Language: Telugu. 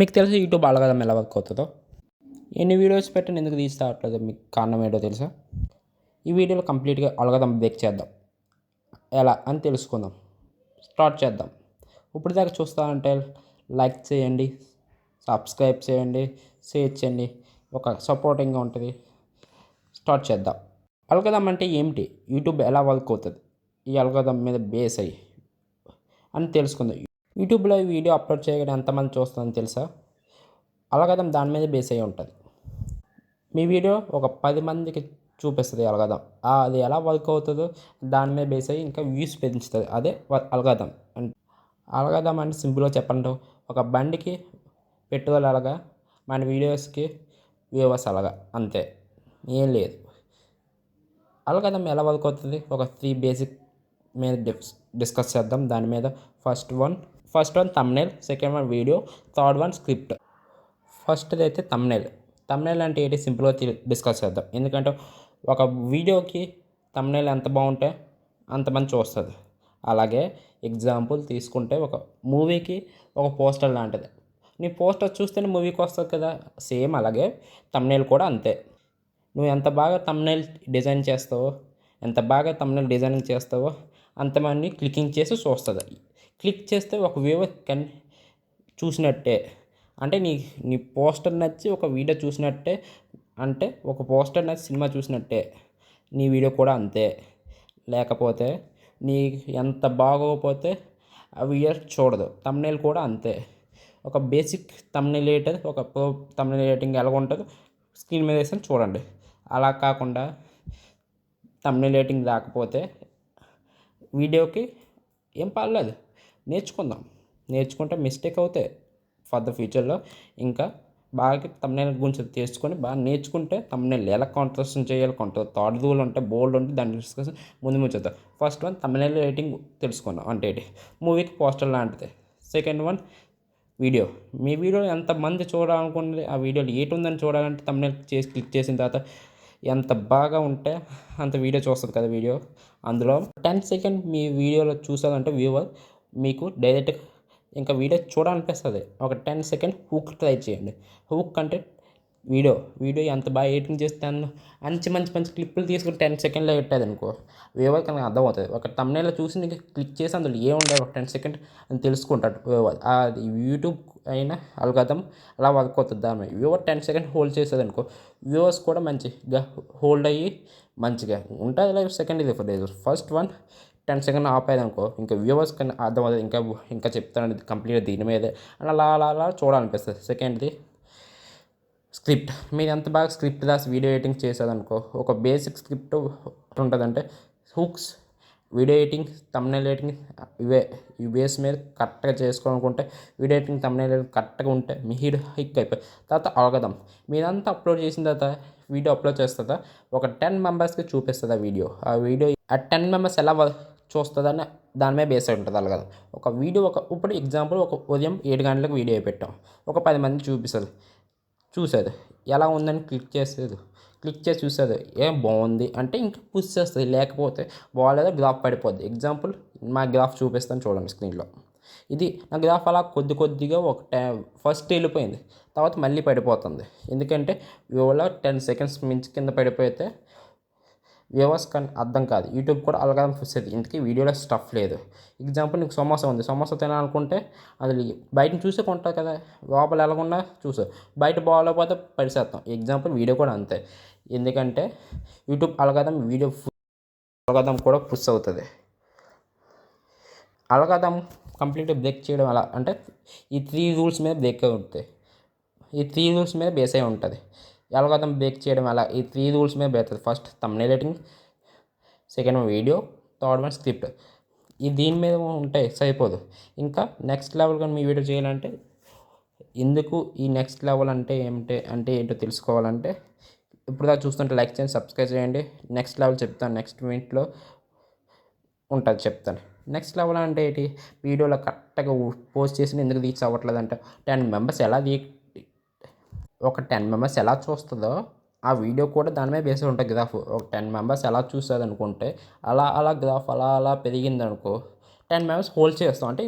మీకు తెలుసా యూట్యూబ్ అలగడం ఎలా వర్క్ అవుతుందో? ఎన్ని వీడియోస్ పెట్టిన ఎందుకు తీసి మీకు కారణం ఏంటో తెలుసా? ఈ వీడియోలో కంప్లీట్గా అలగడం బ్రేక్ చేద్దాం. ఎలా అని తెలుసుకుందాం. స్టార్ట్ చేద్దాం. ఇప్పుడు దాకా చూస్తానంటే లైక్ చేయండి, సబ్స్క్రైబ్ చేయండి, షేర్ చేయండి. ఒక సపోర్టింగ్గా ఉంటుంది. స్టార్ట్ చేద్దాం. అలగడం అంటే ఏమిటి? యూట్యూబ్ ఎలా వర్క్ అవుతుంది? ఈ అలగడం మీద బేస్ అయ్యి అని తెలుసుకుందాం. యూట్యూబ్లో ఈ వీడియో అప్లోడ్ చేయగానే ఎంతమంది చూస్తుందని తెలుసా? అలగడం దాని మీద బేస్ అయ్యి ఉంటుంది. మీ వీడియో ఒక 10 మందికి చూపిస్తుంది అలగడం. అది ఎలా వర్క్ అవుతుందో దాని మీద బేస్ అయ్యి ఇంకా వ్యూస్ పెంచుతుంది. అదే అలగడం అంటే. అలగడం అంటే సింపుల్గా చెప్పండి, ఒక బండికి పెట్రోల్ అలాగా, మన వీడియోస్కి వ్యూవర్స్ అలాగా, అంతే, ఏం లేదు. అలగడం ఎలా వర్క్ అవుతుంది? ఒక 3 బేసిక్ మీద డిస్కస్ చేద్దాం. దాని మీద first one thumbnail, second one video, third one script. ఫస్ట్ది అయితే థంబ్నెయిల్ అంటే ఏంటి? సింపుల్గా డిస్కస్ చేద్దాం. ఎందుకంటే ఒక వీడియోకి థంబ్నెయిల్ ఎంత బాగుంటే అంతమంది చూస్తుంది. అలాగే ఎగ్జాంపుల్ తీసుకుంటే ఒక మూవీకి ఒక పోస్టర్ లాంటిది. నీ పోస్టర్ చూస్తేనే మూవీకి వస్తుంది కదా, సేమ్ అలాగే థంబ్నెయిల్ కూడా అంతే. నువ్వు ఎంత బాగా థంబ్నెయిల్ డిజైన్ చేస్తావో, ఎంత బాగా థంబ్నెయిల్ డిజైనింగ్ చేస్తావో అంతమంది క్లికింగ్ చేసి చూస్తుంది. క్లిక్ చేస్తే ఒక వ్యూవర్ చూసినట్టే. అంటే నీ పోస్టర్ నచ్చి ఒక వీడియో చూసినట్టే. అంటే ఒక పోస్టర్ నచ్చి సినిమా చూసినట్టే నీ వీడియో కూడా అంతే. లేకపోతే నీ ఎంత బాగోకపోతే ఆ వీడియో చూడదు. థంబ్నెయిల్ కూడా అంతే. ఒక బేసిక్ థంబ్నెయిల్ రేటర్, ఒక ప్రో థంబ్నెయిల్ రేటింగ్ ఎలా ఉంటుందో స్క్రీన్ మీద వేసి చూడండి. అలా కాకుండా థంబ్నెయిల్ రేటింగ్ రాకపోతే వీడియోకి ఏం పర్లేదు, నేర్చుకుంటే మిస్టేక్ అవుతాయి. ఫర్ ద ఫ్యూచర్లో ఇంకా బాగా థంబ్నెయిల్ గురించి తెలుసుకొని బాగా నేర్చుకుంటే థంబ్నెయిల్ ఎలా కాంట్రాస్ట్ చేయాలి, థర్డ్ రూల్ ఉంటే బోల్డ్ ఉంటే దాన్ని డిస్కషన్ ముందు చేద్దాం. ఫస్ట్ వన్ థంబ్నెయిల్ రేటింగ్ తెలుసుకుందాం. అంటే మూవీకి పోస్టర్ లాంటిది. Second one video. మీ వీడియో ఎంతమంది చూడాలనుకుంటే ఆ వీడియోలో ఏటి ఉందని చూడాలంటే థంబ్నెయిల్ చేసి క్లిక్ చేసిన తర్వాత ఎంత బాగా ఉంటే అంత వీడియో చూస్తుంది కదా. వీడియో అందులో 10 సెకండ్ మీ వీడియోలో చూసారంటే వ్యూవర్ మీకు డైరెక్ట్గా ఇంకా వీడియో చూడాలనిపిస్తుంది. ఒక 10 సెకండ్ హుక్ ట్రై చేయండి. హుక్ అంటే వీడియో ఎంత బాగా ఎడిటింగ్ చేస్తాను మంచి క్లిప్పులు తీసుకుని 10 సెకండ్లో పెట్టేది అనుకో, వ్యూవర్ కనుక అర్థమవుతుంది. ఒక థంబ్నెయిల్లో చూసి నీకు క్లిక్ చేసి అందులో ఏముండదు ఒక 10 సెకండ్ అని తెలుసుకుంటాడు వ్యూవర్. అది యూట్యూబ్ అయినా అల్గోరిథం అలా వర్క్ అవుతుంది. దాని వ్యూవర్ 10 సెకండ్ హోల్డ్ చేసేది అనుకో, వ్యూవర్స్ కూడా మంచిగా హోల్డ్ అయ్యి మంచిగా ఉంటుంది. ఇలా సెకండ్ ఇది ఫస్ట్ వన్ 10 సెకండ్ ఆపేది అనుకో, ఇంకా వ్యూవర్స్ కన్నా అర్థమవుతుంది. ఇంకా చెప్తాను కంప్లీట్గా దీని మీదే అలా చూడాలనిపిస్తుంది. సెకండ్ది స్క్రిప్ట్. మీరు ఎంత బాగా స్క్రిప్ట్ రాసి వీడియో ఎడిటింగ్ చేసేదనుకో, ఒక బేసిక్ స్క్రిప్ట్ ఉంటుందంటే hooks, video editing, thumbnail editing, ఈ బేస్ మీద కరెక్ట్గా చేసుకోవాలనుకుంటే వీడియో ఎడిటింగ్, థంబ్నెయిల్ ఎడిటింగ్ కరెక్ట్గా ఉంటే మీ హిక్ అయిపోయి తర్వాత అలగదాం. మీరంతా అప్లోడ్ చేసిన తర్వాత వీడియో అప్లోడ్ చేస్తుందా ఒక 10 మెంబర్స్కి చూపిస్తుంది ఆ వీడియో ఆ 10 మెంబర్స్ ఎలా చూస్తుందని దాని మీద బేస్ అయి ఉంటుంది అలగదాం. ఒక వీడియో ఇప్పుడు ఎగ్జాంపుల్ ఒక ఉదయం 7 గంటలకు వీడియో పెట్టాం, ఒక 10 మంది చూసేది ఎలా ఉందని క్లిక్ చేసి చూసేది. ఏం బాగుంది అంటే ఇంకా పుష్ చేస్తుంది, లేకపోతే బాగాలేదో గ్రాఫ్ పడిపోద్ది. ఎగ్జాంపుల్ మా గ్రాఫ్ చూపిస్తాను చూడండి స్క్రీన్లో. ఇది నా గ్రాఫ్ అలా కొద్దిగా ఫస్ట్ వెళ్ళిపోయింది, తర్వాత మళ్ళీ పడిపోతుంది. ఎందుకంటే వ్యూలో 10 సెకండ్స్ మించి కింద పడిపోతే వ్యూవర్స్ కానీ అర్థం కాదు. యూట్యూబ్ కూడా అలాగే చూసేది, ఇంతకీ వీడియోలో స్టఫ్ లేదు. ఎగ్జాంపుల్ నీకు సమోసా ఉంది, సమోసా తినాలనుకుంటే అది బయటని చూసే కొంటావు కదా, లోపల ఎలాగున్నా చూసు, బయట బాగాలేకపోతే పరిసేస్తాం. ఎగ్జాంపుల్ వీడియో కూడా అంతే. ఎందుకంటే యూట్యూబ్ అలగడం వీడియో అలగడం కూడా పుష్ అవుతుంది. అలగడం కంప్లీట్గా బ్రేక్ చేయడం ఎలా అంటే ఈ 3 రూల్స్ మీద బ్రేక్ అవుతాయి. ఈ 3 రూల్స్ మీద బేస్ అయి ఉంటుంది. అలగడం బ్రేక్ చేయడం అలా ఈ 3 రూల్స్ మీద బేస్తుంది. First thumbnail editing, second one video, third one script. దీని మీద ఉంటే సరిపోదు. ఇంకా నెక్స్ట్ లెవెల్ కానీ మీ వీడియో చేయాలంటే ఎందుకు ఈ నెక్స్ట్ లెవెల్ అంటే ఏంటో తెలుసుకోవాలంటే ఇప్పుడు దాకా చూస్తుంటే లైక్ చేయండి, సబ్స్క్రైబ్ చేయండి. నెక్స్ట్ లెవెల్ చెప్తాను, నెక్స్ట్ మినిట్లో ఉంటుంది చెప్తాను. నెక్స్ట్ లెవెల్ అంటే ఏంటి? వీడియోలో కరెక్ట్గా పోస్ట్ చేసి ఎందుకు రీచ్ అవ్వట్లేదు అంటే 10 మెంబర్స్ ఒక 10 మెంబర్స్ ఎలా చూస్తుందో ఆ వీడియో కూడా దాని మీద బేస్ ఉంటుంది గ్రాఫ్. ఒక 10 మెంబర్స్ ఎలా చూస్తుంది అనుకుంటే అలా గ్రాఫ్ అలా పెరిగింది అనుకో, 10 మెంబర్స్ హోల్డ్ చేస్తాం. అంటే